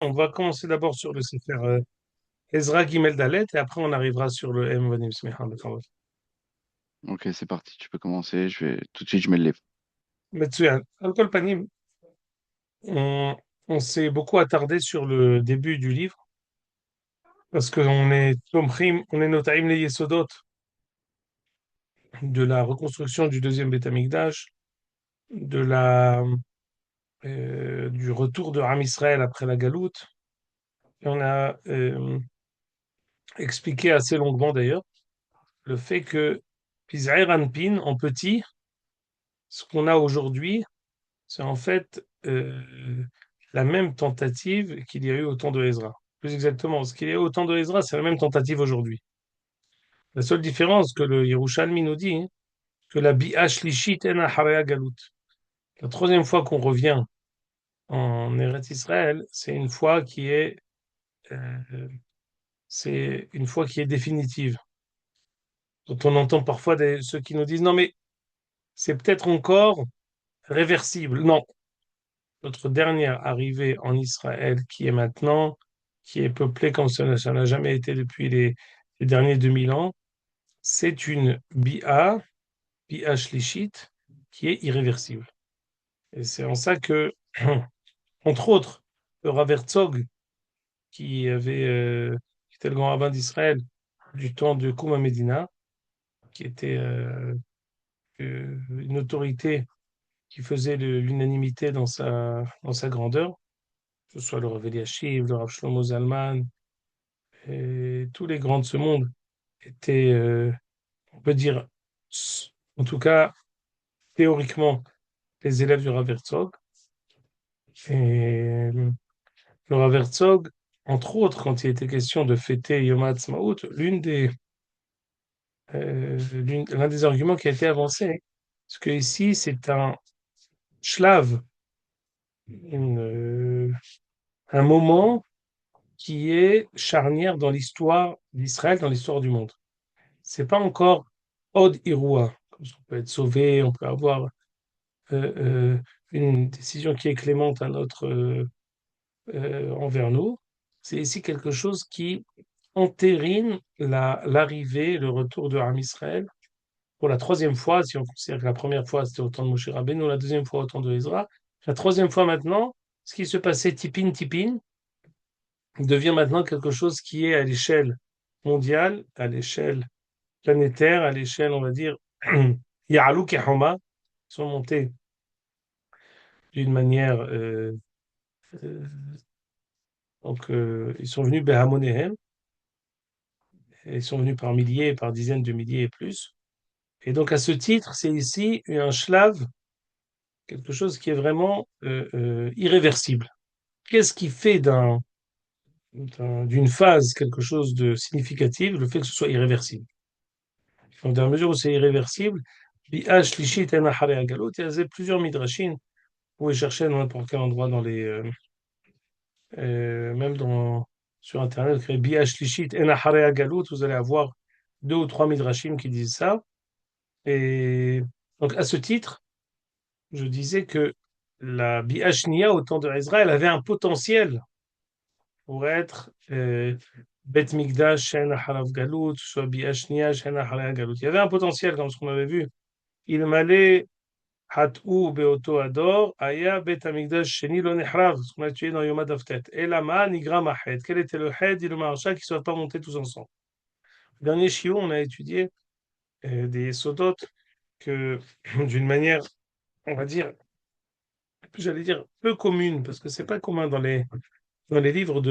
On va commencer d'abord sur le Sefer Ezra Gimel Dalet et après on arrivera sur le M. Vanim Smicha. Ok, c'est parti, tu peux commencer. Tout de suite, je mets le livre. Metsuyan. Al kol panim, on, on s'est beaucoup attardé sur le début du livre parce qu'on est Tomchim, on est Notaim les Yesodot de la reconstruction du deuxième Beth Amikdash, du retour de Ham Israël après la Galoute. Et on a expliqué assez longuement d'ailleurs le fait que Pizahir Anpin, en petit, ce qu'on a aujourd'hui, c'est en fait la même tentative qu'il y a eu au temps de Ezra. Plus exactement, ce qu'il y a eu au temps de Ezra, c'est la même tentative aujourd'hui. La seule différence que le Yerushalmi nous dit, hein, que la Bi'a Shlishit en Aharea Galut. La troisième fois qu'on revient en Eretz Israël, euh, c'est une fois qui est définitive. Dont on entend parfois ceux qui nous disent non mais c'est peut-être encore réversible. Non, notre dernière arrivée en Israël, qui est maintenant, qui est peuplée comme ça n'a jamais été depuis les derniers 2000 ans, c'est une bi'a shlishit, qui est irréversible. Et c'est en ça que, entre autres, le Rav Herzog, qui était le grand rabbin d'Israël du temps de Kouma Medina, qui était une autorité qui faisait l'unanimité dans sa grandeur, que ce soit le Rav Eliashiv, le Rav Shlomo Zalman, et tous les grands de ce monde étaient, on peut dire, en tout cas théoriquement, les élèves du Rav Herzog. Et le Rav Herzog, entre autres, quand il était question de fêter Yom HaAtzmaut, l'un des arguments qui a été avancé, parce que ici c'est un shlav, une, un moment qui est charnière dans l'histoire d'Israël, dans l'histoire du monde. C'est pas encore Od Iroua, comme on peut être sauvé, on peut avoir une décision qui est clémente à envers nous. C'est ici quelque chose qui entérine l'arrivée, le retour de Ham Israël pour la troisième fois, si on considère que la première fois c'était au temps de Moshe Rabbeinu, la deuxième fois au temps de Ezra. La troisième fois maintenant, ce qui se passait tipin tipin devient maintenant quelque chose qui est à l'échelle mondiale, à l'échelle planétaire, à l'échelle, on va dire, Ya'alou Kehoma, sont montés d'une manière euh, ils sont venus Behamonehem, ils sont venus par milliers, par dizaines de milliers et plus. Et donc, à ce titre, c'est ici un shlav, quelque chose qui est vraiment irréversible. Qu'est-ce qui fait d'une phase quelque chose de significatif, le fait que ce soit irréversible? Donc, dans la mesure où c'est irréversible, Bi'ash lishit en achare agalot, il y a plusieurs midrashim. Vous pouvez chercher dans n'importe quel endroit même sur Internet, vous créez Bi'ash lishit en achare agalot, vous allez avoir deux ou trois midrashim qui disent ça. Et donc, à ce titre, je disais que la Bi'ashnia, au temps de Israël, avait un potentiel pour être Bet Mikdash, Shen Harav Galut, soit Bi'ashnia, Shen Harav Galut. Il y avait un potentiel, comme ce qu'on avait vu. Il m'allait Hat'u Beoto Ador, Aya Bet Amikdash Sheni Lo Nehrav, ce qu'on a tué dans Yom Ha'Taftet. Et Lama Nigra Mahed. Quel était le Hed et le Maharsha qui ne soient pas montés tous ensemble? Le dernier Shiur, on a étudié des Sodot que, d'une manière, on va dire, j'allais dire peu commune, parce que c'est pas commun dans les livres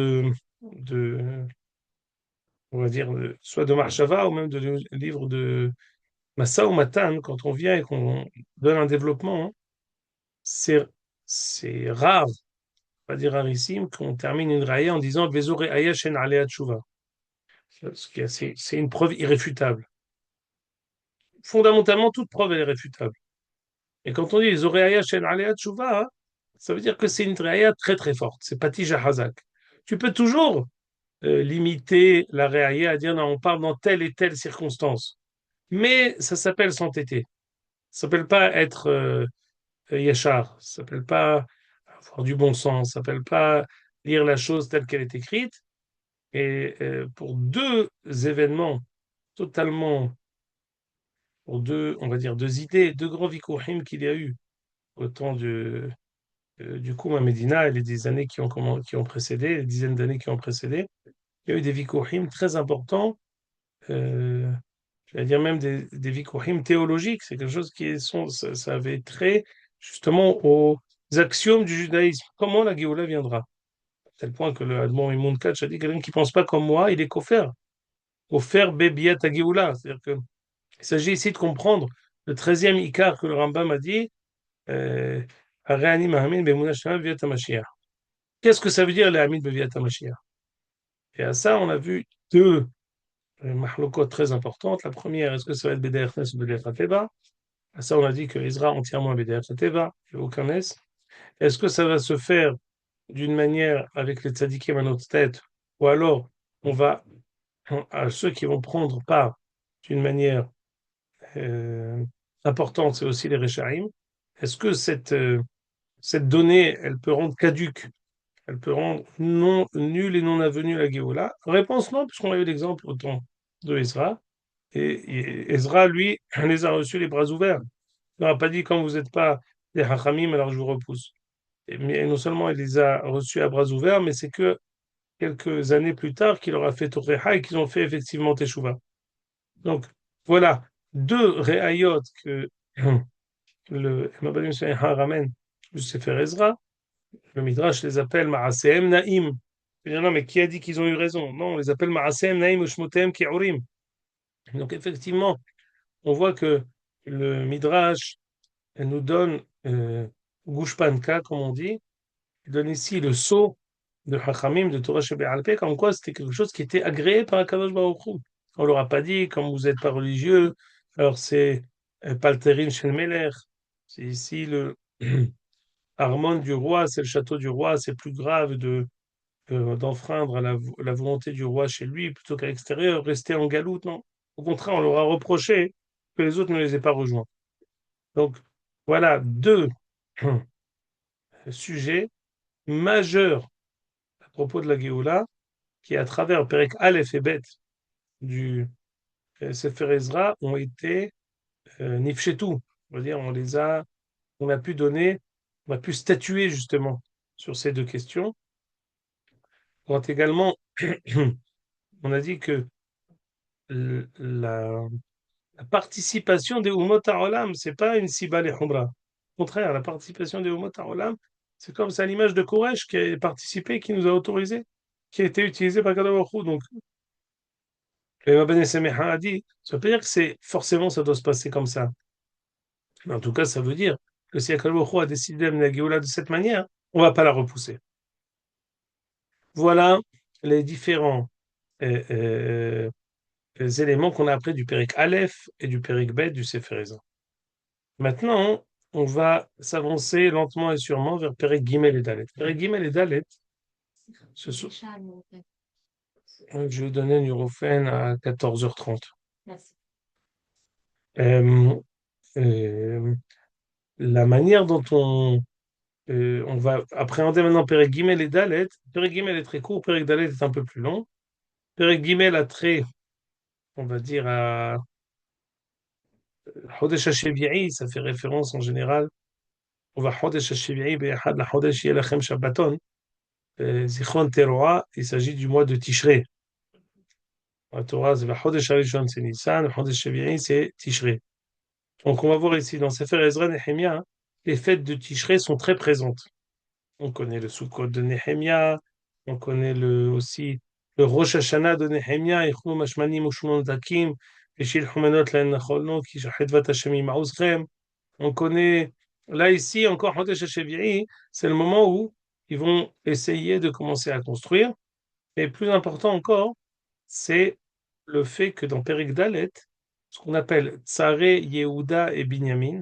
on va dire, soit de Marshava ou même de livres de Massa ou Matan, quand on vient et qu'on donne un développement, hein, c'est, c'est rare, pas dire rarissime, qu'on termine une raya en disant Vezore Aya Shen Alea Tshuva. C'est une preuve irréfutable. Fondamentalement, toute preuve est réfutable. Et quand on dit Vezore Aya Shen Alea Tshuva, hein, ça veut dire que c'est une raya très très forte. C'est Patija Hazak. Tu peux toujours limiter la réalité à dire non, on parle dans telle et telle circonstance. Mais ça s'appelle s'entêter. Ça s'appelle pas être yachar. Ça s'appelle pas avoir du bon sens. Ça s'appelle pas. lire la chose telle qu'elle est écrite. Et pour deux événements totalement, pour deux, on va dire, deux idées, deux grands vikouhim qu'il y a eu au temps du Koum à Médina et les années qui ont précédé, les dizaines d'années qui ont précédé, il y a eu des vikouhim très importants, euh, je vais dire même des vikouhim théologiques. C'est quelque chose ça avait trait justement aux axiomes du judaïsme. Comment la Géoula viendra? À tel point que le Admon Imon Katch a dit quelqu'un qui pense pas comme moi, il est koffer. Koffer bebiat Géoula. C'est-à-dire que il s'agit ici de comprendre le 13e Ikar que le Rambam a dit, euh, Areani Mahamin Be'emunah Shlema Beviat HaMashiach. Qu'est-ce que ça veut dire, les Hamid Beviat HaMashiach? Et à ça, on a vu deux mahlokot très importantes. La première, est-ce que ça va être BDR Nes ou BDR Ateva? À ça, on a dit que Ezra entièrement BDR Ateva, il n'y a aucun Nes. Est-ce que ça va se faire d'une manière avec les tzadikim à notre tête, ou alors on va, à ceux qui vont prendre part d'une manière euh, importante, c'est aussi les Rechaim. Est-ce que cette donnée, elle peut rendre caduque, elle peut rendre non nulle et non avenue la Géoula? Réponse non, puisqu'on a eu l'exemple au temps de Ezra. Et Ezra, lui, les a reçus les bras ouverts. Il n'aura pas dit, quand vous n'êtes pas des Hachamim, alors je vous repousse. Mais non seulement il les a reçus à bras ouverts, mais c'est que quelques années plus tard qu'il leur a fait Toreha et qu'ils ont fait effectivement Teshuvah. Donc, voilà deux réayot que le Mabadim Shaiha ramène du Sefer Ezra. Le Midrash les appelle Ma'aseem Naïm. Je veux dire, non, mais qui a dit qu'ils ont eu raison? Non, on les appelle Ma'aseem Naïm ou Shmoteem Ki'urim. Donc, effectivement, on voit que le Midrash nous donne Gushpanka, comme on dit, il donne ici le sceau de Hachamim, de Torah Sheba'al-Peh, comme quoi c'était quelque chose qui était agréé par Akadosh Baruch Hu. On leur a pas dit, comme vous n'êtes pas religieux, alors c'est Palterin Shel Melech, c'est ici le Armon du roi, c'est le château du roi, c'est plus grave d'enfreindre à la volonté du roi chez lui plutôt qu'à l'extérieur, rester en galoute, non. Au contraire, on leur a reproché que les autres ne les aient pas rejoints. Donc, voilà deux sujets majeurs à propos de la Géoula qui, à travers Perek Aleph et Bet du Sefer Ezra, ont été nifchetou. On va dire, on a pu donner, on a pu statuer justement sur ces deux questions. Quand également, on a dit que la participation des Umot HaOlam, c'est pas une Siba Humra. Au contraire, la participation des Umot HaOlam, c'est comme ça l'image de Koresh qui a participé, qui nous a autorisé, qui a été utilisé par Kadosh Baruch Hu. Donc, le Mabane Semecha a dit, ça veut pas dire que c'est forcément ça doit se passer comme ça. Mais en tout cas, ça veut dire que si Akadosh Baruch Hu a décidé d'amener la Géoula de cette manière, on va pas la repousser. Voilà les différents éléments qu'on a appris du Périk Aleph et du Périk Bet du Sefer Ezra. Maintenant, on va s'avancer lentement et sûrement vers Perek Gimel et Dalet. Perek Gimel et Dalet, ce sont... Je vais donner Nurofen à 14h30. Euh, euh, la manière dont on va appréhender maintenant Perek Gimel et Dalet. Perek Gimel est très court, Perek Dalet est un peu plus long. Perek Gimel a trait, on va dire, à Chodesh HaShevi'i, ça fait référence en général. On va Chodesh HaShevi'i, Be'echad la Chodesh Yelachem Shabbaton. Zichron Teroa, il s'agit du mois de Tishré. La Torah, c'est Chodesh Harishon, c'est Nissan, Chodesh Shevi'i, c'est Tishré. Donc, on va voir ici dans Sefer Ezra Nehemia, les fêtes de Tishré sont très présentes. On connaît le Sukkot de Nehemia, on connaît aussi le Rosh Hashanah de Nehemia, Echnu Mashmanim Ushmon Zakim, Eshil Humenot Len Nacholno, Ki Shachedvat Hashem Ima'uzchem. On connaît, là, ici, encore Chodesh Shevi'i, c'est le moment où ils vont essayer de commencer à construire. Et plus important encore, c'est le fait que dans Perek Dalet, ce qu'on appelle Tsaré, Yehuda et Binyamin,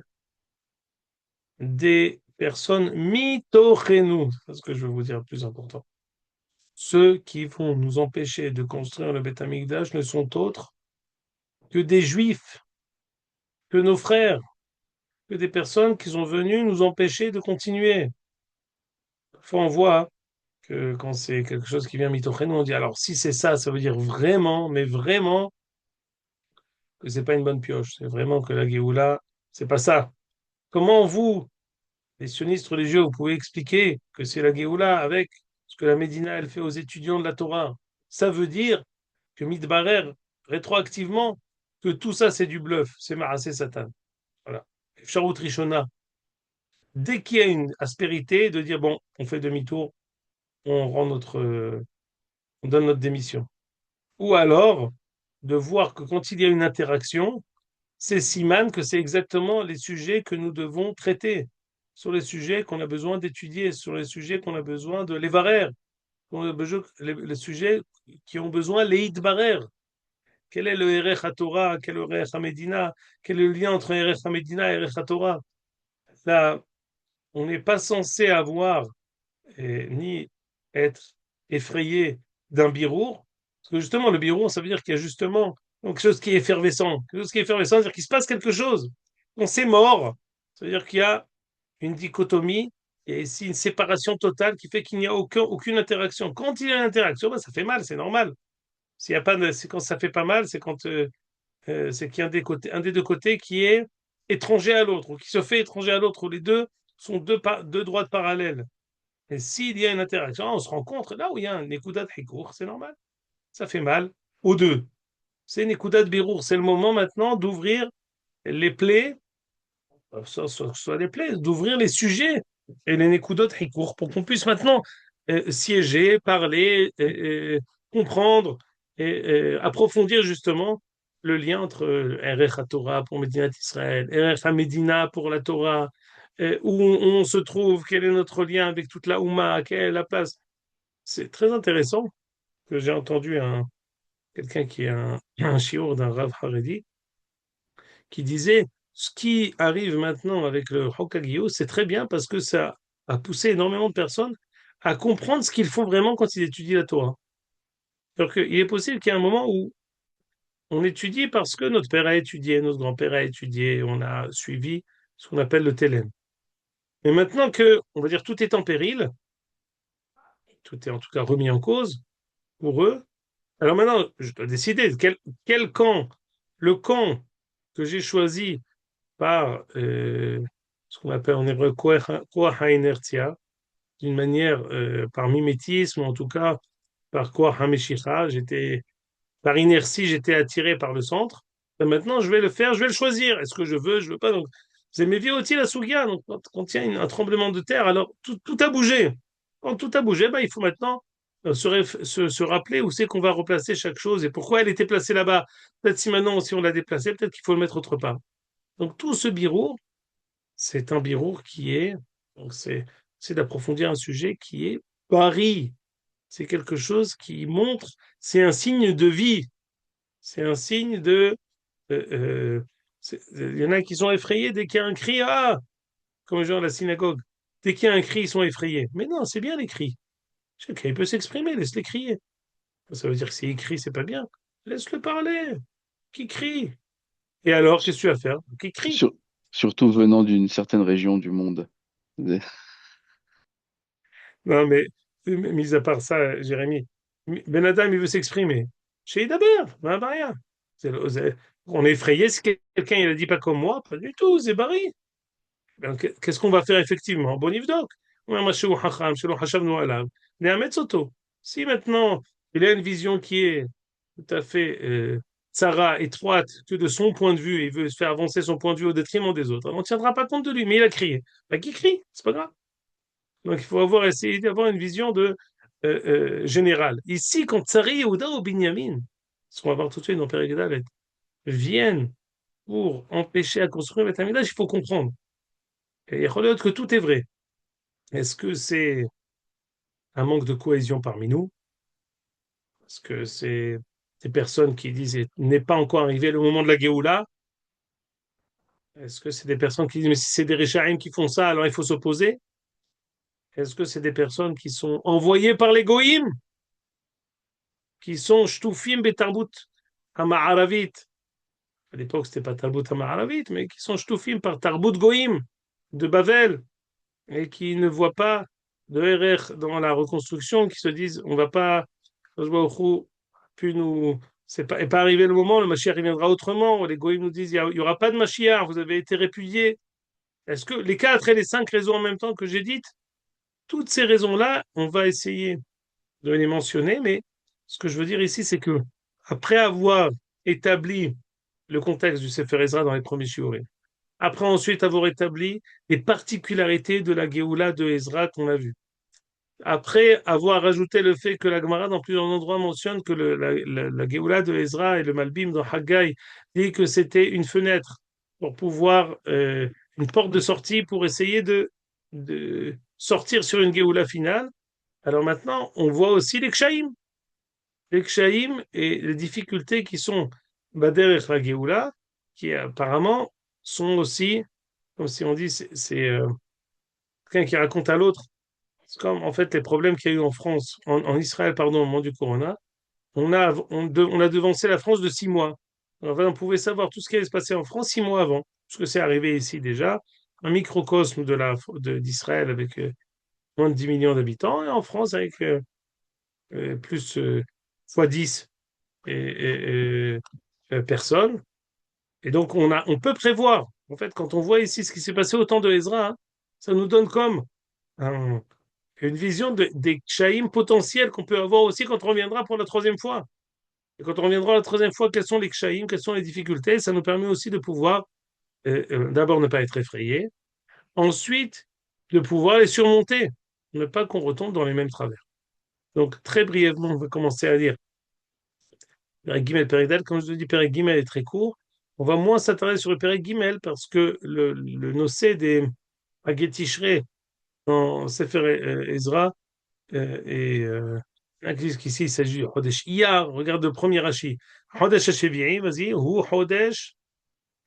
des personnes mitochenu, c'est ce que je veux vous dire le plus important. Ceux qui vont nous empêcher de construire le Beth Amikdash ne sont autres que des juifs, que nos frères, que des personnes qui sont venues nous empêcher de continuer. Parfois, on voit que que quand c'est quelque chose qui vient mitochenu, on dit alors si c'est ça, ça veut dire vraiment, mais vraiment que c'est pas une bonne pioche. C'est vraiment que la Géoula, c'est pas ça. Comment vous, les sionistes religieux, vous pouvez expliquer que c'est la Géoula avec ce que la Médina elle fait aux étudiants de la Torah? Ça veut dire que Midbarer, rétroactivement, que tout ça c'est du bluff, c'est Marassé Satan. Voilà. Sharout Rishona, dès qu'il y a une aspérité, de dire bon, on fait demi-tour, on rend on donne notre démission. Ou alors de voir que quand il y a une interaction, c'est Siman que c'est exactement les sujets que nous devons traiter, sur les sujets qu'on a besoin d'étudier, sur les sujets qu'on a besoin de levarer, les sujets qui ont besoin les barer. Quel est le Erech HaTorah, quel est le Erech HaMedina, quel est le lien entre Erech HaMedina et Erech HaTorah? Là, on n'est pas censé avoir ni être effrayé d'un birour, parce que justement, le birour, ça veut dire qu'il y a justement quelque chose qui est effervescent. Quelque chose qui est effervescent, c'est-à-dire qu'il se passe quelque chose. On s'est mort, ça veut dire qu'il y a une dichotomie et ici une séparation totale qui fait qu'il n'y a aucune interaction. Quand il y a une interaction, ben, ça fait mal, c'est normal. S'il y a pas c'est quand ça fait pas mal, c'est quand c'est qu'il y a un des deux côtés qui est étranger à l'autre, ou qui se fait étranger à l'autre, où les deux sont deux droites parallèles. Et s'il y a une interaction, on se rencontre là où il y a un Nekudat Hikour, c'est normal. Ça fait mal aux deux. C'est Nekudat Birour. C'est le moment maintenant d'ouvrir les plaies, soit les plaies, d'ouvrir les sujets et les Nekudot Hikour pour qu'on puisse maintenant siéger, parler, comprendre et approfondir justement le lien entre Erech HaTorah pour Médinat Israël, Erech HaMedina pour la Torah, où on se trouve, quel est notre lien avec toute la Oumma, quelle est la place. C'est très intéressant que j'ai entendu quelqu'un qui est un shiur d'un Rav Haredi qui disait ce qui arrive maintenant avec le Hokagio, c'est très bien parce que ça a poussé énormément de personnes à comprendre ce qu'ils font vraiment quand ils étudient la Torah. Alors qu'il est possible qu'il y ait un moment où on étudie parce que notre père a étudié, notre grand-père a étudié, on a suivi ce qu'on appelle le Télème. Mais maintenant que, on va dire, tout est en péril, tout est en tout cas remis en cause pour eux, alors maintenant, je dois décider de quel camp, le camp que j'ai choisi par ce qu'on appelle en hébreu koach inertia, d'une manière par mimétisme, ou en tout cas par koach hameshicha, par inertie, j'étais attiré par le centre. Ben maintenant, je vais le faire, je vais le choisir. Est-ce que je veux, je veux pas. Donc, c'est mes aussi la Sougia. Donc, quand il y a un tremblement de terre, alors tout a bougé. Quand tout a bougé, ben, il faut maintenant se rappeler où c'est qu'on va replacer chaque chose et pourquoi elle était placée là-bas. Peut-être si maintenant, si on l'a déplacée, peut-être qu'il faut le mettre autre part. Donc, tout ce birour, c'est un birour qui est, donc c'est d'approfondir un sujet qui est pari. C'est quelque chose qui montre, c'est un signe de vie. C'est un signe de. euh, euh, il y en a qui sont effrayés dès qu'il y a un cri, ah, comme genre à la synagogue. Dès qu'il y a un cri, ils sont effrayés. Mais non, c'est bien les cris. Chacun il peut s'exprimer, laisse-les crier. Ça veut dire que s'il crie, c'est pas bien. Laisse-le parler. Qui crie? Et alors, qu'est-ce que tu vas faire? Qui crie? Sur- Surtout venant d'une certaine région du monde. Non, mais mis à part ça, Jérémy, Ben Adam, il veut s'exprimer. Chez Idaber, ben, ben, rien. On est effrayé si quelqu'un il a dit pas comme moi, pas du tout, c'est barré. Ben, qu'est-ce qu'on va faire effectivement? Bon, Yvdok. Si maintenant il a une vision qui est tout à fait tsara, étroite, que de son point de vue, et il veut faire avancer son point de vue au détriment des autres, on ne tiendra pas compte de lui, mais il a crié. Ben, qui crie? C'est pas grave. Donc il faut essayer d'avoir une vision générale. Ici, quand Tsari Yehuda ou Binyamin, ce qu'on va voir tout de suite dans Périgueux viennent pour empêcher à construire le Tamidage, il faut comprendre. Et il y a que tout est vrai. Est-ce que c'est un manque de cohésion parmi nous? Est-ce que c'est des personnes qui disent n'est pas encore arrivé le moment de la Géoula? Est-ce que c'est des personnes qui disent mais si c'est des Réchaïm qui font ça, alors il faut s'opposer? Est-ce que c'est des personnes qui sont envoyées par les Goïm, qui sont Shtoufim Betarbut Hama'aravit? À l'époque, c'était pas Tarbut Hama'aravit, mais qui sont Shtoufim par Tarbut Goïm de Bavel et qui ne voient pas de RR dans la reconstruction qui se disent on va pas, puis nous, c'est pas, est pas arrivé le moment, le Mashiach il viendra autrement. Les goïms nous disent il y aura pas de Mashiach, vous avez été répudiés. Est-ce que les quatre et les cinq raisons en même temps que j'ai dites, toutes ces raisons-là, on va essayer de les mentionner, mais ce que je veux dire ici, c'est que après avoir établi le contexte du Sefer Ezra dans les premiers shiurim, après ensuite avoir établi les particularités de la Géoula de Ezra qu'on a vu, après avoir rajouté le fait que la Gemara dans plusieurs endroits mentionne que la Géoula de Ezra et le Malbim dans Haggai dit que c'était une fenêtre pour pouvoir, une porte de sortie pour essayer de sortir sur une Géoula finale. Alors maintenant, on voit aussi les Kshaïm et les difficultés qui sont Bader et la Géoula, qui apparemment sont aussi, comme si on dit, c'est quelqu'un qui raconte à l'autre. C'est comme en fait les problèmes qu'il y a eu en France, en Israël, pardon, au moment du Corona. On a devancé la France de 6 mois. Alors, en fait, on pouvait savoir tout ce qui allait se passer en France 6 mois avant, parce que c'est arrivé ici déjà, un microcosme d'Israël avec moins de 10 millions d'habitants, et en France avec plus fois 10 personnes. Et donc, on peut prévoir. En fait, quand on voit ici ce qui s'est passé au temps de Ezra, hein, ça nous donne comme un, une vision des kshaïm potentiels qu'on peut avoir aussi quand on reviendra pour la troisième fois. Et quand on reviendra la troisième fois, quels sont les kshaïm, quelles sont les difficultés, ça nous permet aussi de pouvoir d'abord ne pas être effrayé, ensuite de pouvoir les surmonter, ne pas qu'on retombe dans les mêmes travers. Donc très brièvement, on va commencer à lire Pérec Gimel, Pérec Dal. Comme je te dis, Pérec Gimel est très court. On va moins s'attarder sur le Pérec Gimel parce que le nocé des Aguetishré dans Sefer Ezra et qu'ici, il s'agit de Chodesh Iyar. Regarde le premier Rashi. Chodesh Hashevi'i, vas-y. Hu Chodesh.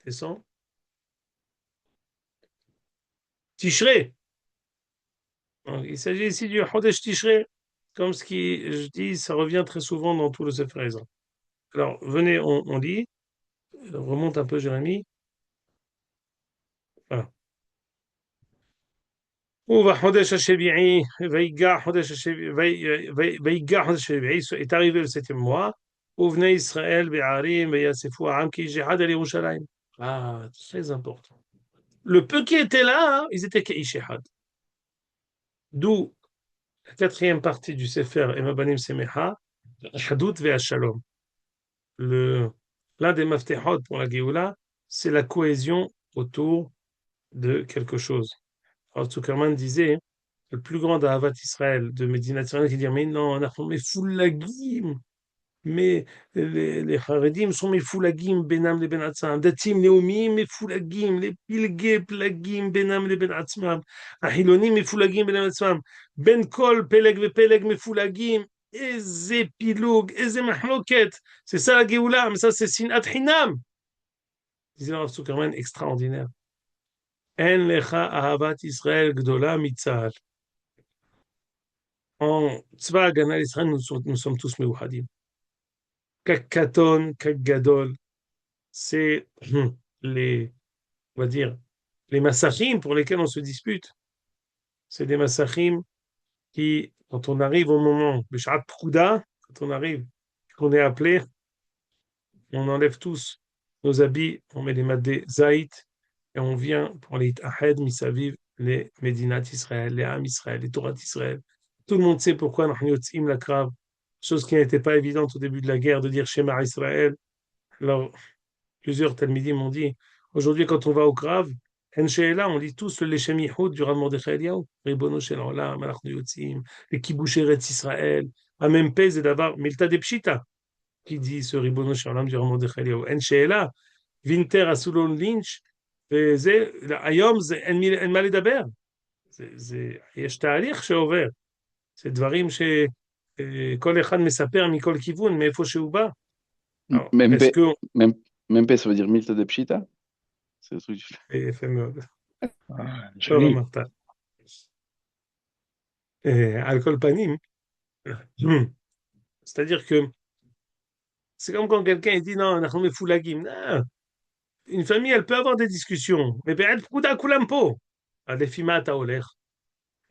Descends. Tishré. Donc, il s'agit ici du Chodesh Tishré. Comme ce qui, je dis, ça revient très souvent dans tout le Sefer Ezra. Alors, venez, on lit. Remonte un peu, Jérémie. Voilà. ובחודש השביעי, ויגע חודש השביעי, ויגע חודש השביעי, est arrivé le septième mois, ובני ישראל בערים ויאספו העם כאיש אחד על ירושלים. Ah, très important. Le peu qui était là, hein, ils étaient כאיש אחד. D'où la quatrième partie du Sefer Emabanim Semecha, Hadout ve'ashalom. L'un des maftechot pour la Géoula, c'est la cohésion autour de quelque chose. Alors, Zuckerman disait, le plus grand d'Ahavat Israël, de Médina Tzorah, qui dit, mais non, on a formé Foulagim, mais les Haredim sont mes Foulagim, Benam les Benatzam, Datim Neomim, mes Foulagim, les Pilge Plagim, Benam les Benatzam, Ahilonim, mes Foulagim, Benam Benatzam, Ben Kol, Peleg ve Peleg, mes Foulagim, Eze Piloug, Eze Mahloket, c'est ça la Géoula, mais ça c'est Sinat Hinam. Disait Rav Zuckerman, extraordinaire. En lecha ahavat Israël gdola mitzal. En Tzva Hagana Israël, nous sommes tous meuhadim. Kak katon, kak gadol, c'est les, on va dire, les massachim pour lesquels on se dispute. C'est des massachim qui, quand on arrive au moment, Beshat Prouda, quand on arrive, qu'on est appelé, on enlève tous nos habits, on met les madés zaït, et on vient pour les Ahed Misaviv, les Médinat Israël, les Am Israël, les Torah d'Israël. Tout le monde sait pourquoi nous yotzim la Krav, chose qui n'était pas évidente au début de la guerre de dire Shema Israël. Alors, plusieurs Talmidim m'ont dit, aujourd'hui, quand on va au Krav, En She'ela, on lit tous le Leshem Yichud du Rav Mordechai Eliyahu, Ribono Shel Olam, Malachnu Yotzim, les Kibush Eretz Israël, Amem Pez et Davar, Milta de Pshita, qui dit ce Ribono Shel Olam du Rav Mordechai Eliyahu. En She'ela, Winter Asulon Lynch, היום זה אין מה לדבר, יש תהליך שעובר, זה דברים שכל אחד מספר מכל כיוון, מאיפה שהוא bas. Alors, est-ce Mempe, que... mem, Mempe, ça veut dire Milta de Pshita? C'est le truc. יפה מאוד, Ah, טוב joli. אמרת. על כל פנים, c'est-à-dire que c'est comme quand quelqu'un dit non, אנחנו מפולגים. Non, une famille, elle peut avoir des discussions, mais בעד פקודה כולם פה. אז לפי מה אתה הולך?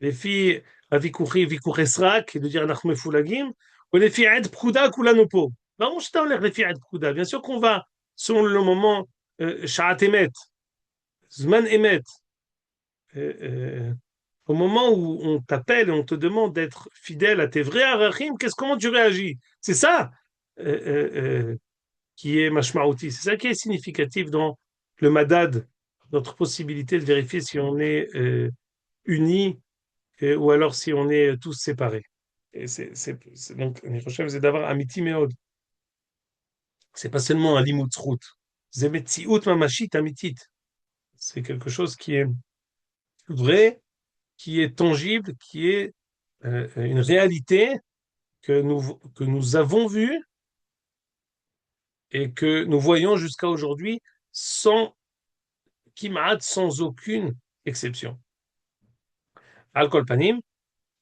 לפי הוויכוחי, ויכוחי סרק, de dire אנחנו מפולגים, ou לפי עד פקודה כולנו פה. ברור שאתה הולך לפי עד פקודה, bien sûr qu'on va, selon le moment, שעת אמת, זמן אמת, au moment où on t'appelle et on te demande d'être fidèle à tes vrais arachim, comment tu réagis? C'est ça qui est mashmaouti, c'est ça qui est significatif dans le madad, notre possibilité de vérifier si on est unis ou alors si on est tous séparés. Et donc, אני חושב, c'est d'avoir amiti meod. C'est pas seulement un limut zchut. C'est metziut mamashit amitit. C'est quelque chose qui est vrai, qui est tangible, qui est une réalité que nous avons vue et que nous voyons jusqu'à aujourd'hui sans kimat, sans aucune exception. Al-Kol Panim,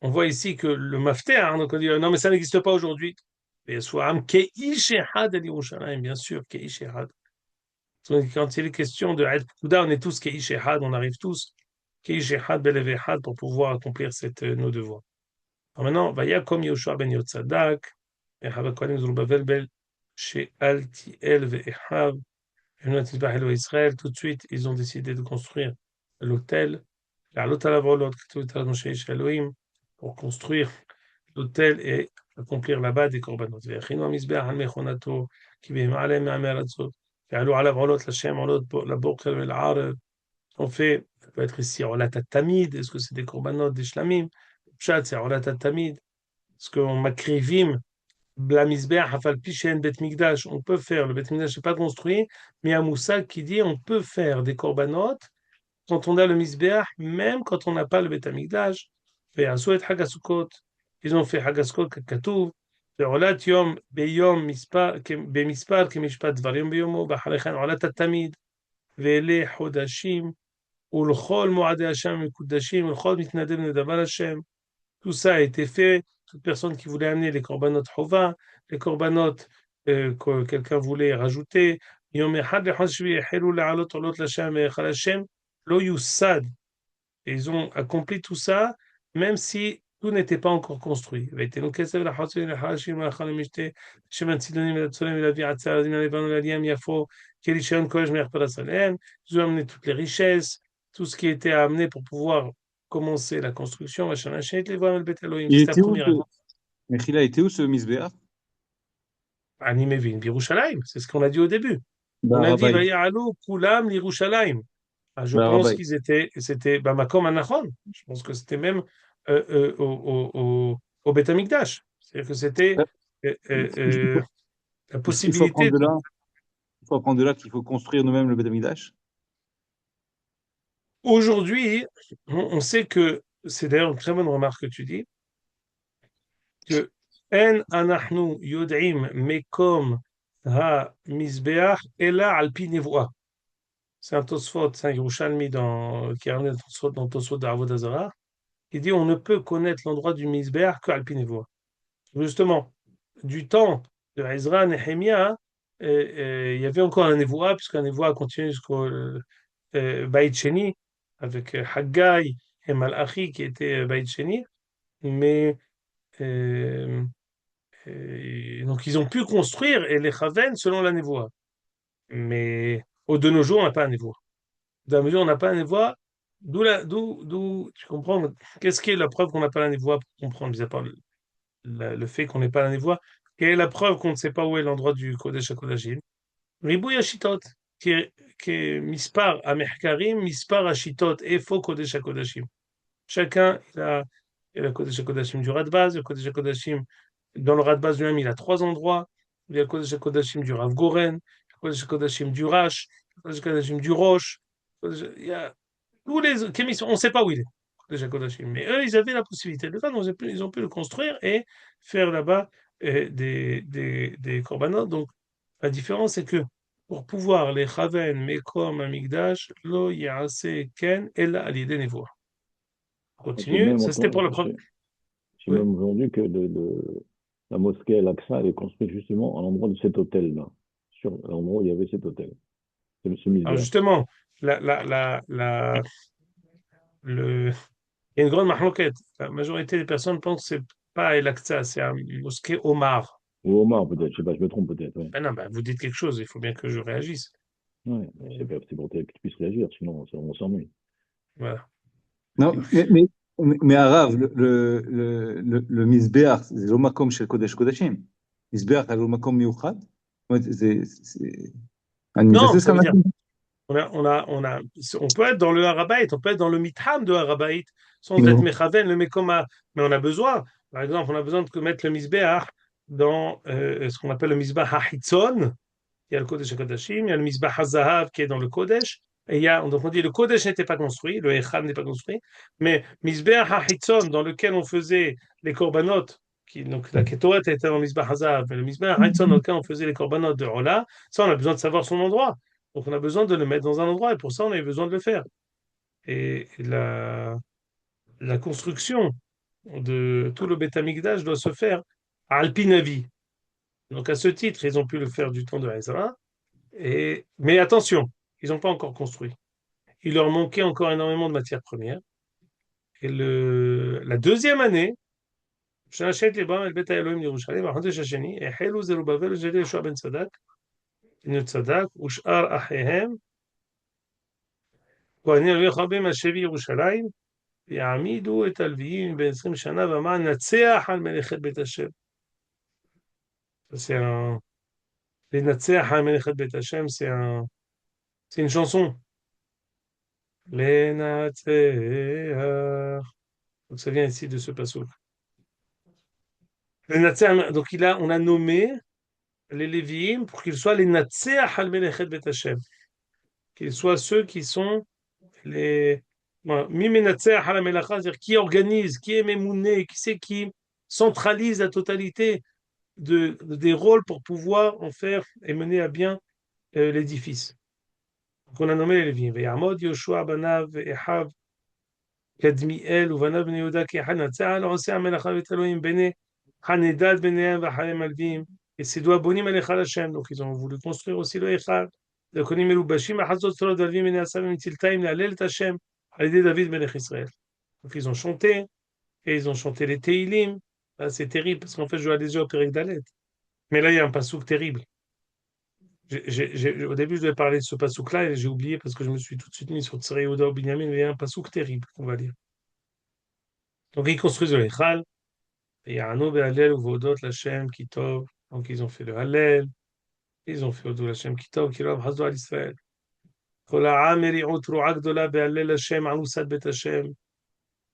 on voit ici que le mafter, hein, donc on dit non mais ça n'existe pas aujourd'hui. Bien sûr, quand il est question de Eid Pkouda, on est tous Keish Ehad, on arrive tous Keish Ehad, Belev Ehad pour pouvoir accomplir nos devoirs. Alors maintenant, Vaya comme Yoshua ben Yotzadak, et Havakolim Zerubbabel Bel, chez Altiel Ve'ehav, Israël, tout de suite, ils ont décidé de construire l'autel, pour construire l'autel et accomplir là-bas des korbanot. On fait, ça peut être ici, Olat Tamid, est-ce que c'est des korbanot, des shlamim? Pshat, c'est Olat Tamid. Est-ce qu'on makrivim Blamizbeach, Hafal Pishen, Bet Migdash, on peut faire, le Bet Migdash n'est pas construit, mais il y a Moussa qui dit on peut faire des korbanot quand on a le Mizbeach, même quand on n'a pas le Bet Migdash. Et à Souet Hagasukot, ils ont fait Hagasukot Kakatouv, ועולת יום ביום מספר, במספר כמשפט דברים ביומו, ואחריכן עולת התמיד, ואלה חודשים, ולכל מועדי השם מקודשים, ולכל מתנדב נדבר השם. Tout ça a été fait. Toute personne qui voulait amener les korbanot chova, les korbanot que quelqu'un voulait rajouter, Yom Echad lechol shvi echelu le'alot olot l'Hashem ve'echal Hashem lo yussad. Et ils ont accompli tout ça, même si tout n'était pas encore construit. ויתנו כסף לחוצרים לחלשים ולאכל למשתה, שם הצידונים ולצולם ולהביא עצה לדין הלבן ולעליהם יפו, כרישיון קודש מלך פרס עליהם. Ils ont amené toutes les richesses, tout ce qui était à amener pour pouvoir commencer la construction. machin, machin, les voir le Beth Elohim. Il C'était la était où première ce... année. Mechila était où ce Misbéach? Animé Vin, Birushalayim, c'est ce qu'on a dit au début. On a dit, Barabaï. Vaya'alu kulam l'Irushalayim. Ah, je pense Barabaï. qu'ils étaient, c'était Bamakom Anachon. Je pense que c'était même au Beth Amikdash. C'est-à-dire que c'était euh, euh, Il euh, faut, la il faut apprendre possibilité de de. là. Il faut apprendre de là qu'il faut construire nous-mêmes le Beth Amikdash. Aujourd'hui, on sait que, c'est d'ailleurs une très bonne remarque que tu dis, que En Anachnu Yod'im Mekom Ha-Mizbeach Ela Alpi Nevoa. C'est un Tosfot, c'est un Yerushalmi qui a ramené le Tosfot dans le Tosfot d'Avodah Zarah, qui dit on ne peut connaître l'endroit du Mizbeach que Alpi Nevoa. Justement, du temps de Ezra, Nehemia, il y avait encore un Nevoa, puisqu'un Nevoa a continué jusqu'au Baït Sheni, avec Haggai et Malachi qui étaient Baït Sheni, mais euh, donc ils ont pu construire et les Chaven selon la Nevoa. Mais de nos jours, on n'a pas un Nevoa. Dans la mesure où on n'a pas un Nevoa, tu comprends, qu'est-ce qui est la preuve qu'on n'a pas la Nevoa pour comprendre, mis à part le fait qu'on n'ait pas la névoie, quelle est la preuve qu'on ne sait pas où est l'endroit du Kodesh HaKodashim? Ribouy Hashitot, qui est Mispar Amechkarim, Mispar Hashitot, et faux Kodesh HaKodashim. Chacun, il a le Kodesh HaKodashim du Radbaz, le Kodesh HaKodashim, dans le Radbaz lui-même, il a trois endroits. Il y a le Kodesh HaKodashim du Rav Goren, le Kodesh HaKodashim du Rash, le Kodesh HaKodashim du Rosh. Il y a tous les on ne sait pas où il est, déjà Kodachim. Mais eux, ils avaient la possibilité de le faire, donc ils ont pu le construire et faire là-bas des korbanot. Donc, la différence, c'est que pour pouvoir les Chaven, Mekom, Amigdash, Lo Yaase Ken, Ella Alide Nevoa. C'est Continue, même, ça c'était pour la première. c'est Oui. même aujourd'hui que la mosquée Al-Aqsa elle est construite justement à l'endroit de cet hôtel-là, sur l'endroit où il y avait cet hôtel, c'est ce Alors misbéach. justement, la, la, la, la- le, Il y a une grande mahloket. La majorité des personnes pensent que c'est pas El-Aqsa, c'est un mosquée Omar. Ou Omar, peut-être, je sais pas, je me trompe peut-être, ouais. Ben non, ben vous dites quelque chose, il faut bien que je réagisse. Ouais, Euh, c'est pour que tu puisses réagir, sinon on s'ennuie. Voilà. Non, mais Arav, le Mizbeach, c'est le makom shel Kodesh Kodashim. Mizbeach, c'est le makom miuchad. Ouais, Non, c'est ce ça qu'on veut a dire, dit. on peut être dans le Harabait, on peut être dans le Mitham de Harabait, sans être Non. Mechaven, le Mekoma. Mais on a besoin, par exemple, on a besoin de mettre le Mizbeach dans ce qu'on appelle le Mizbah HaHitzon. Il y a le Kodesh HaKodashim, il y a le Mizbah HaZahav qui est dans le Kodesh. Et il y a, donc on dit le Kodesh n'était pas construit, le Echad n'est pas construit, mais Mizbah HaHitzon, dans lequel on faisait les korbanot, donc la Ketoret était dans le Mizbah HaZahav, mais le Mizbah HaHitzon dans lequel on faisait les korbanot de Ola, ça on a besoin de savoir son endroit. Donc on a besoin de le mettre dans un endroit, et pour ça on a besoin de le faire. Et la construction de tout le Beth Amikdash doit se faire à Alpinavi. Donc à ce titre, ils ont pu le faire du temps de Ezra. Mais attention, ils n'ont pas encore construit. Il leur manquait encore énormément de matières premières. Et la deuxième année, j'achète les bras, le Beth Elohim d'Yerushalayim, Arhandesh Hasheni, et Helou Zerubbabel, Jedi Yeshua ben Tzadak, Ibn Tzadak, Ushar Achehem, Kohanim Rechabim Hashevi Yerushalayim, ויעמידו את הלוויים בין 20 שנה ואמר נצח על מלאכת בית השם. C'est un... לנצח על מלאכת בית השם, c'est une chanson. לנצח. Donc ça vient ici de ce passouk. Donc on a nommé les Lévi'im pour qu'ils soient les Natseach al Melechet Bet Hashem, qu'ils soient ceux qui sont les Mimenatseach al Melacha, c'est-à-dire qui organise, qui est Mémouné, qui c'est qui centralise la totalité des rôles pour pouvoir en faire et mener à bien l'édifice. Donc on a nommé les Lévi'im. Ve'yamod Yoshua banav Echav Kadmiel uvanav bnei Yehuda ke'echad Natseach al Oseh HaMelacha Bet Elohim bnei Hanedad bneihem v'Chalem Alvim. Et c'est doit bonim Echad Hashem. Donc ils ont voulu construire aussi le Echad. Le Konim Melubashim Achazot Tzorot Alvim Bnei Asam Mitziltaim Le'alel et Hashem Alidei David Melech Israël. Donc ils ont chanté et ils ont chanté les Teilim. Ah, c'est terrible parce qu'en fait je dois les yeux au Pérec Dalet. Mais là il y a un pasouk terrible. Au début je devais parler de ce pasouk-là et j'ai oublié parce que je me suis tout de suite mis sur Tzarei Yehuda ou Binyamin. Mais il y a un pasouk terrible qu'on va lire. Donc ils construisent le Echad. Et Ya'anu Be'alel Uvodot L'Hashem Kitov. Donc ils ont fait le Hallel. Ils ont fait Odou Hashem Kitov, Kirov Hazdo al Israël. כל העם הריעו תרועה גדולה בהלל השם על מוסד בית השם.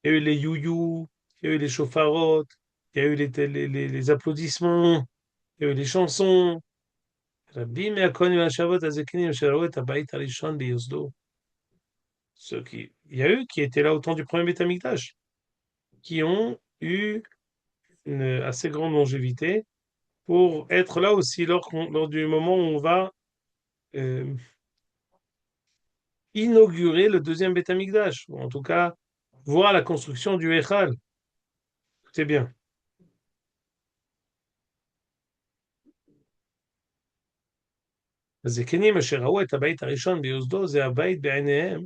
Il y a eu les youyou, il y a eu les chauffarotes, il y a eu les applaudissements, il y a eu les chansons. רבים מהכהנים והשבות הזקנים אשר ראו את הבית הראשון ביוסדו. Il y a eu qui étaient là au temps du premier Beth Amikdash, qui ont eu une assez grande longévité pour être là aussi lors du moment où on va euh, inaugurer le deuxième Beth Amikdash, ou en tout cas voir la construction du Echal. C'est bien. הזקנים אשר ראו את הבית הראשון ביוסדו, זה הבית בעיניהם,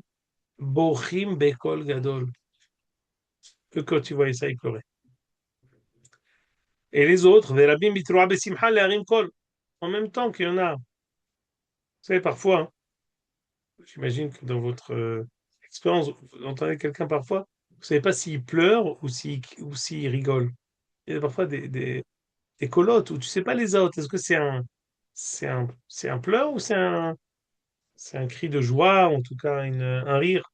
בורחים בקול גדול. Que quand tu voyais ça, ils pleuraient. Et les autres, ורבים בתרועה בשמחה להרים קול. En même temps qu'il y en a. Vous savez, parfois, hein, j'imagine que dans votre expérience, vous entendez quelqu'un parfois, vous ne savez pas s'il pleure ou s'il rigole. Il y a parfois des colottes où tu ne sais pas les autres. Est-ce que c'est un pleur ou c'est un cri de joie, en tout cas un rire?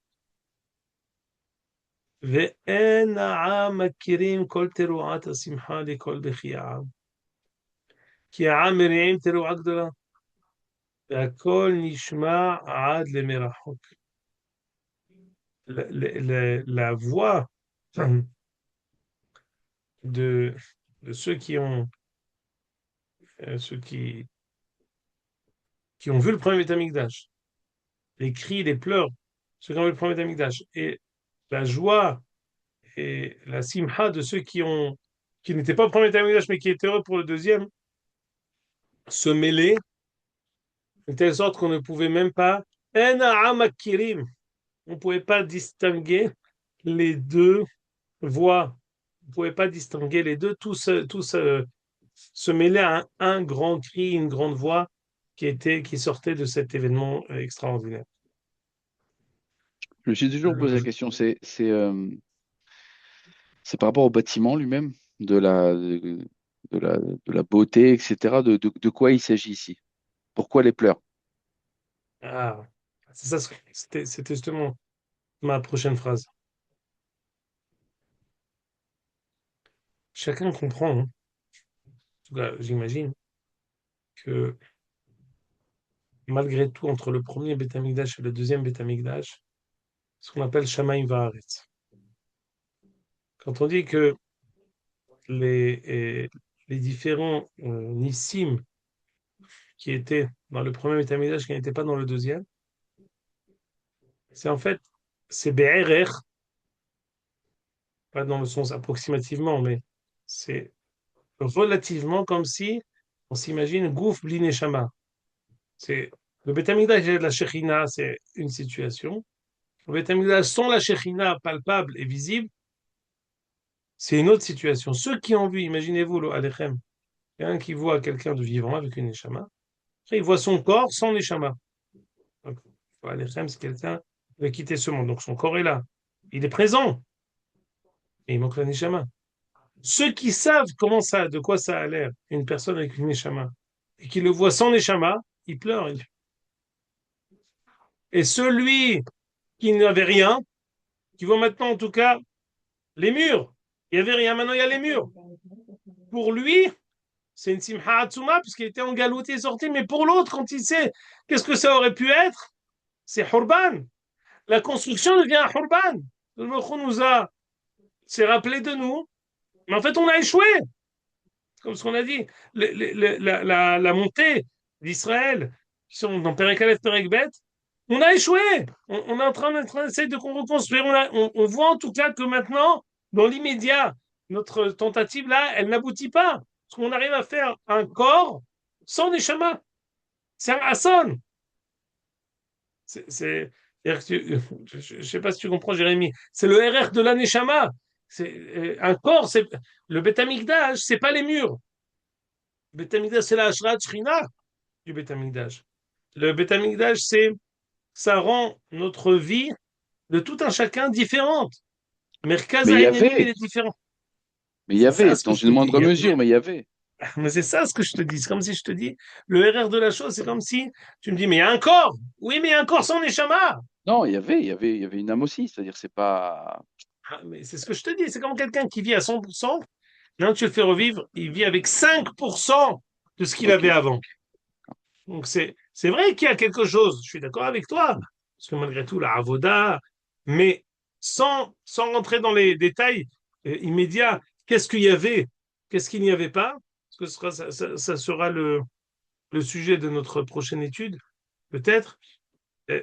ואין העם מכירים כל תרועת השמחה לכל בכי העם. כי העם מריעים תרועה גדולה, והכל נשמע עד למרחוק. La voix de, de ceux qui ont vu le premier Beth Amikdash, les cris, les pleurs, ceux qui ont vu le premier Beth Amikdash, et la joie et la simha de ceux qui n'étaient pas au premier Beth Amikdash, mais qui étaient heureux pour le deuxième, se mêler de telle sorte qu'on ne pouvait même pas, on ne pouvait pas distinguer les deux voix. Vous ne pouvez pas distinguer les deux, se mêler à un grand cri, une grande voix qui sortait de cet événement extraordinaire. Je me suis toujours posé la Euh, question, c'est par rapport au bâtiment lui-même, de la beauté, etc. De quoi il s'agit ici? Pourquoi les pleurs? ah, c'était justement ma prochaine phrase. Chacun comprend, hein. En tout cas, j'imagine que malgré tout, entre le premier Beth Amikdash et le deuxième Beth Amikdash, ce qu'on appelle Shamaim Va'aretz. Quand on dit que les, euh, les différents Nissim qui étaient dans le premier Beth Amikdash qui n'étaient pas dans le deuxième, c'est en fait, c'est BRR, pas dans le sens approximativement, mais c'est relativement comme si on s'imagine Gouf Bli Neshama. C'est le Beth Amikdash et la Shekhinah, c'est une situation. Le Beth Amikdash sans la Shekhinah palpable et visible, c'est une autre situation. Ceux qui ont vu, imaginez-vous, le Alechem, il y a un qui voit quelqu'un de vivant avec une Neshama, après il voit son corps sans Neshama. Donc, le Alechem, c'est quelqu'un qui va quitter ce monde, donc son corps est là. Il est présent, mais il manque la Neshama. Ceux qui savent de quoi ça a l'air, une personne avec une Neshama, et qui le voient sans Neshama, ils pleurent. Et celui qui n'avait rien, qui voit maintenant en tout cas les murs, il n'y avait rien, maintenant il y a les murs. Pour lui, c'est une simha atzuma, puisqu'il était en galoute et sorti, mais pour l'autre, quand il sait qu'est-ce que ça aurait pu être, c'est Hurban. La construction devient un Hurban. Le Mechou nous a, s'est rappelé de nous, mais en fait, on a échoué, comme ce qu'on a dit. La montée d'Israël, qui sont dans Perek Aleph, Perek Bet, on a échoué. On est en train d'essayer de reconstruire. On voit en tout cas que maintenant, dans l'immédiat, notre tentative là, elle n'aboutit pas. Parce qu'on arrive à faire un corps sans neshama. C'est un Hassan. Je ne sais pas si tu comprends, Jérémy. C'est le RR de la neshama. C'est un corps. C'est le Beth Amikdash, c'est pas les murs. Le Beth Amikdash, c'est la Ashrat Shrina du Beth Amikdash. Le Beth Amikdash, ça rend notre vie de tout un chacun différente. Merkaz Mais il y Haïnénu, il avait, est différent. mais il y C'est ça avait, ce que dans je te une dis. moindre mesure, mais il y avait. Mais c'est ça ce que je te dis. C'est comme si je te dis, le RR de la chose, c'est comme si tu me dis, mais il y a un corps. Oui, mais il y a un corps sans Neshama. Non, il y avait une âme aussi, c'est-à-dire c'est pas. Ah, mais c'est ce que je te dis. C'est comme quelqu'un qui vit à 100%. Maintenant, tu le fais revivre, il vit avec 5% de ce qu'il Ok, avait avant. Donc, c'est vrai qu'il y a quelque chose. Je suis d'accord avec toi. Parce que malgré tout, la avoda, mais sans rentrer dans les détails immédiats, qu'est-ce qu'il y avait? Qu'est-ce qu'il n'y avait pas? Parce que ça sera le sujet de notre prochaine étude, peut-être.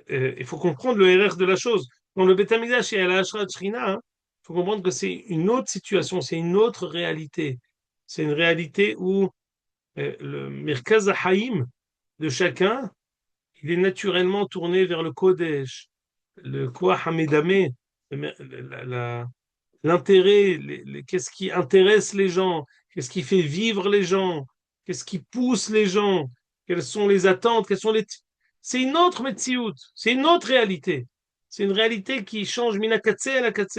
Il faut comprendre le RR de la chose. Dans le Beth Amikdash et à la Hashrat Shrina, il faut comprendre que c'est une autre situation, c'est une autre réalité. C'est une réalité où le Mirkaz Haïm de chacun, il est naturellement tourné vers le Kodesh, le Koach Hamedame, l'intérêt, qu'est-ce qui intéresse les gens, qu'est-ce qui fait vivre les gens, qu'est-ce qui pousse les gens, quelles sont les attentes, quelles sont les... C'est une autre Metsiout, c'est une autre réalité. C'est une réalité qui change Minakatse à la Katse.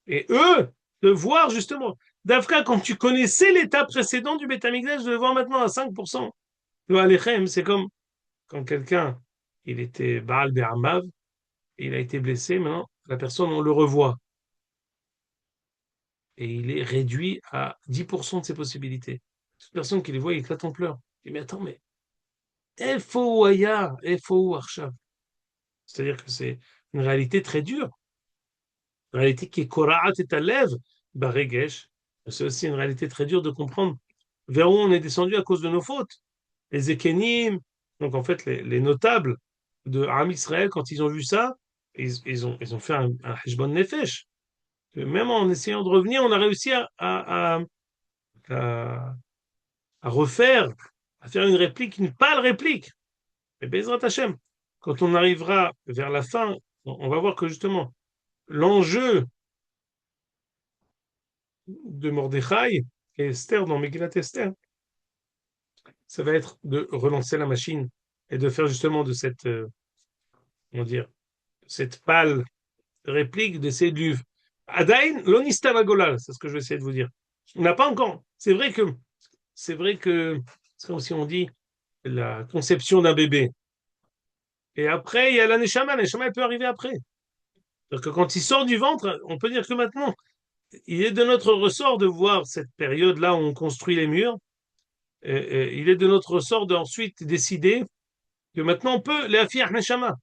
Et eux, de voir justement, Dafka, quand tu connaissais l'état précédent du Beth Amikdash, de le voir maintenant à 5%. Le Alechem, c'est comme quand quelqu'un, il était Baal Be'amav, et il a été blessé, maintenant, la personne, on le revoit. Et il est réduit à 10% de ses possibilités. Toute personne qui les voit, il éclate en pleurs. Il dit, mais attends, mais Efo Aya, Efo Arshav. C'est-à-dire que c'est une réalité très dure. Une réalité qui est Kora'at et Alev, Baregesh. C'est aussi une réalité très dure de comprendre vers où on est descendu à cause de nos fautes. Les Ekenim, donc en fait les notables de Am Israël, quand ils ont vu ça, ils ont fait un Heshbon Nefesh. Même en essayant de revenir, on a réussi à, à refaire, à faire une réplique, une pâle réplique. Mais Bezrat Hashem, quand on arrivera vers la fin, on va voir que justement, l'enjeu de Mordechai et Esther dans Megillat Esther, ça va être de relancer la machine et de faire justement de cette, comment dire, cette pâle réplique, d'essayer de lui. Adain, l'onista magolal, c'est ce que je vais essayer de vous dire. On n'a pas encore. C'est vrai que, c'est comme si on dit la conception d'un bébé. Et après, il y a la neshama. La neshama, elle peut arriver après. C'est-à-dire que quand il sort du ventre, on peut dire que maintenant, il est de notre ressort de voir cette période-là où on construit les murs. Et il est de notre ressort d'ensuite décider que maintenant on peut les affaires neshama.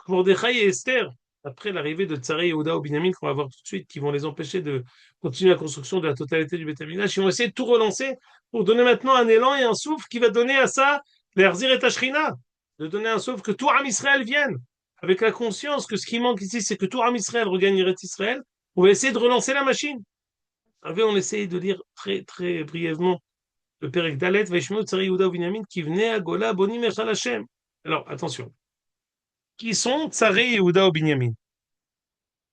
Mordechai et Esther, après l'arrivée de Tsaré, Yehuda ou Binyamin, qu'on va voir tout de suite, qui vont les empêcher de continuer la construction de la totalité du Beth Amikdash, ils vont essayer de tout relancer pour donner maintenant un élan et un souffle qui va donner à ça l'Erzir et Tashrina, de donner un souffle que tout Am Israël vienne, avec la conscience que ce qui manque ici, c'est que tout Am Israël regagne Eretz Israël. On va essayer de relancer la machine. On essaye de lire très, très brièvement le Perek Dalet, Vaishmeu, Tsaré, Yehuda ou Binyamin, qui venait à Gola, Bonim, Echal Hashem. Alors, attention. Qui sont Tsaré, Yehuda ou Binyamin?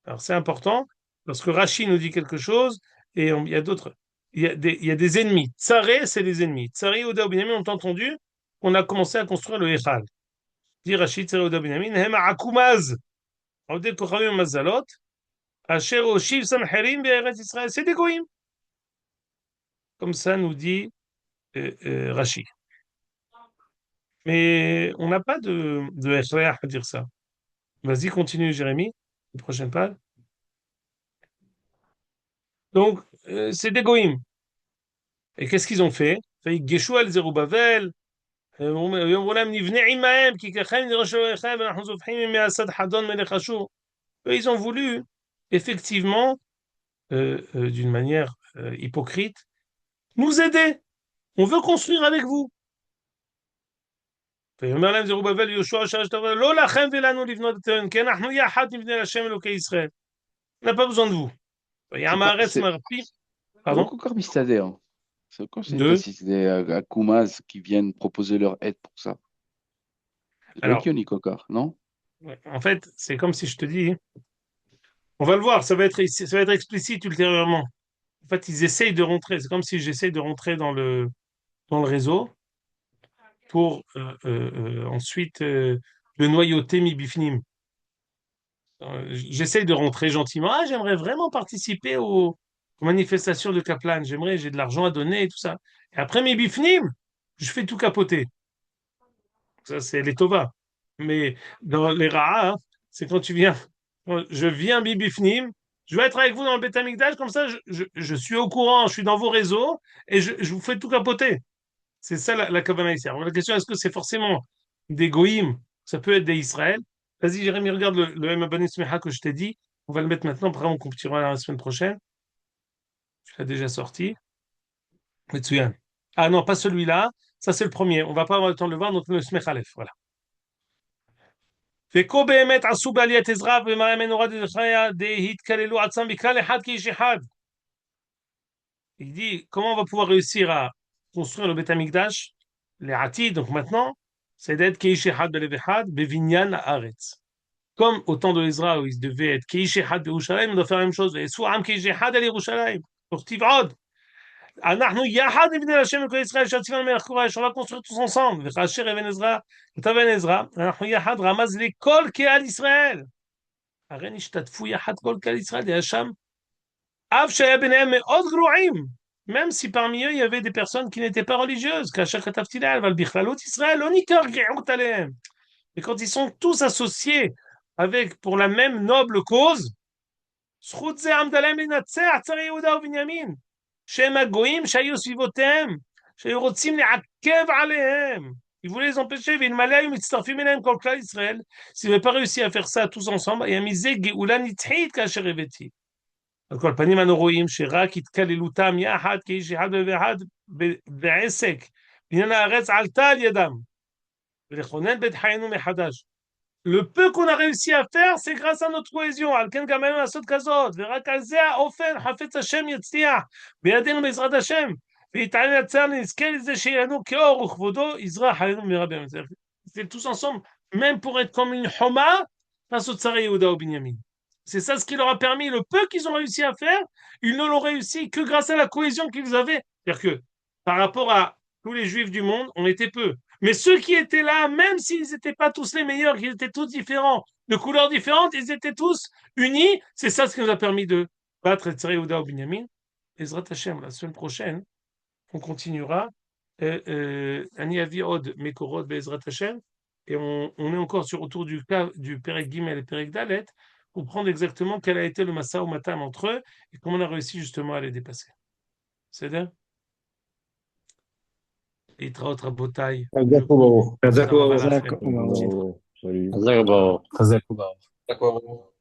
Alors c'est important parce que Rashi nous dit quelque chose et il y a d'autres. Il y a des ennemis. Tsaré, c'est des ennemis. Tsaré, Yehuda ou Binyamin ont entendu qu'on a commencé à construire le Echal. Dit Rashi, Tsaré, Yehuda ou Binyamin, Hema Akumaz, Avdei Kochavim Mazalot, Asher Oshiv Samherim Be'eretz Israël. C'est des goïms. Comme ça nous dit Rashi. Mais on n'a pas de Echleach à dire ça. Vas-y, continue, Jérémie. La prochaine page. Donc, c'est des goïms. Et qu'est-ce qu'ils ont fait? ויגשו על זרובבל, ויאמרו להם נבנה עמהם, כי ככם נדרשו אליכם, ואנחנו זובחים ימי הסד חדון מלך אשור. Eux, ils ont voulu, effectivement, d'une manière hypocrite, nous aider. On veut construire avec vous. ויאמר להם זרובבל ויהושע שאשתבבל, לא לכם ולנו לבנות את ציון, כי אנחנו יחד נבנה להשם אלוקי ישראל. On n'a pas besoin de vous. C'est pas, ויאמר מרפי, c'est pardon, encore mystère, hein. C'est encore de, si c'est des Akumas qui viennent proposer leur aide pour ça. C'est alors, Loïc Kokar, non? ouais, en fait, c'est comme si je te dis, on va le voir, ça va être explicite ultérieurement. En fait, ils essayent de rentrer. C'est comme si j'essaye de rentrer dans le réseau pour ensuite le noyauter mi bifnim. J'essaye de rentrer gentiment. Ah, j'aimerais vraiment participer aux manifestations de Kaplan. J'ai de l'argent à donner et tout ça. Et après mi bifnim, je fais tout capoter. Ça, c'est les Tova. Mais dans les Ra'a, hein, c'est quand tu viens. Quand je viens mi bifnim, je vais être avec vous dans le Beth Amikdash, comme ça, je suis au courant, je suis dans vos réseaux et je vous fais tout capoter. C'est ça la Kavanah ici. Alors, la question, est-ce que c'est forcément des Goïm? Ça peut être des Israël. Vas-y, Jérémy, regarde le M. Smeha que je t'ai dit. On va le mettre maintenant. Après, on continuera la semaine prochaine. Tu l'as déjà sorti. Metsuyan. Ah non, pas celui-là. Ça, c'est le premier. On va pas avoir le temps de le voir. Donc, le Smech Aleph. Voilà. וכה באמת עשו בעליית עזרא במראה מנורה דזכריה התקללו עצמם בכלל אחד כאיש אחד. Il dit, comment on va pouvoir réussir à construire le Beth Amikdash, les Hatid, donc maintenant, c'est d'être Keish Echad Belev Echad, Bevinyan Haaretz. Comme au temps de Ezra où ils devaient être Keish Echad Yerushalayim, on doit faire la même chose. Et Souam Keish Echad al Yerushalayim. Pour Tiv'od. אנחנו יחד נבנה להשם אלוקי ישראל שהציוונו מלך קורש, on va construire tous ensemble. וכאשר אבן עזרא, כתב אבן עזרא, אנחנו יחד רמז לכל קהל ישראל. הרי נשתתפו יחד כל קהל ישראל, היה שם אף שהיה ביניהם מאוד גרועים. Même si parmi eux, il y avait des personnes qui n'étaient pas religieuses. כאשר כתבתי לה, אבל בכללות ישראל לא ניכר גאות עליהם. Et quand ils sont tous associés avec, pour la même noble cause, זכות זה עמדה להם לנצח צרי יהודה ובנימין. שהם הגויים שהיו סביבותיהם, שהיו רוצים לעכב עליהם. Ils voulaient les empêcher, ואלמלא היו מצטרפים אליהם כל כלל ישראל, s'ils n'avaient pas réussi à faire ça tous ensemble, היה מזה גאולה נצחית כאשר הבאתי. על כל פנים אנו רואים שרק התקללותם יחד כאיש אחד ואחד בעסק, בניין הארץ עלתה על ידם, ולכונן בית חיינו מחדש. Le peu qu'on a réussi à faire, c'est grâce à notre cohésion. על כן גם היום לעשות כזאת, ורק על זה האופן חפץ השם יצליח, בידינו בעזרת השם, ויתעלה לצער נזכה לזה שיהיה לנו כאור וכבודו, יזרח עלינו במהרה בימינו. C'est tous ensemble, même pour être comme une חומה, face au tsar Yehuda ou Binyamin. C'est ça ce qui leur a permis, le peu qu'ils ont réussi à faire, ils ne l'ont réussi que grâce à la cohésion qu'ils avaient. C'est-à-dire que par rapport à tous les juifs du monde, on était peu. Mais ceux qui étaient là, même s'ils n'étaient pas tous les meilleurs, qu'ils étaient tous différents, de couleurs différentes, ils étaient tous unis. C'est ça ce qui nous a permis de battre Tzaré Yehuda ou Binyamin. Ezrat Hashem, la semaine prochaine, on continuera. Ani avi od mekorot be'ezrat Hashem. Et on est encore autour du cas du Perek Gimel et Perek Dalet pour prendre exactement quel a été le massa ou matam entre eux et comment on a réussi justement à les dépasser. C'est bien? Et Traot Rabotai. חזק וברוך. Tודה חזק רבה וברוך. לכם. Bravo. Salut. חזק וברוך. חזק וברוך.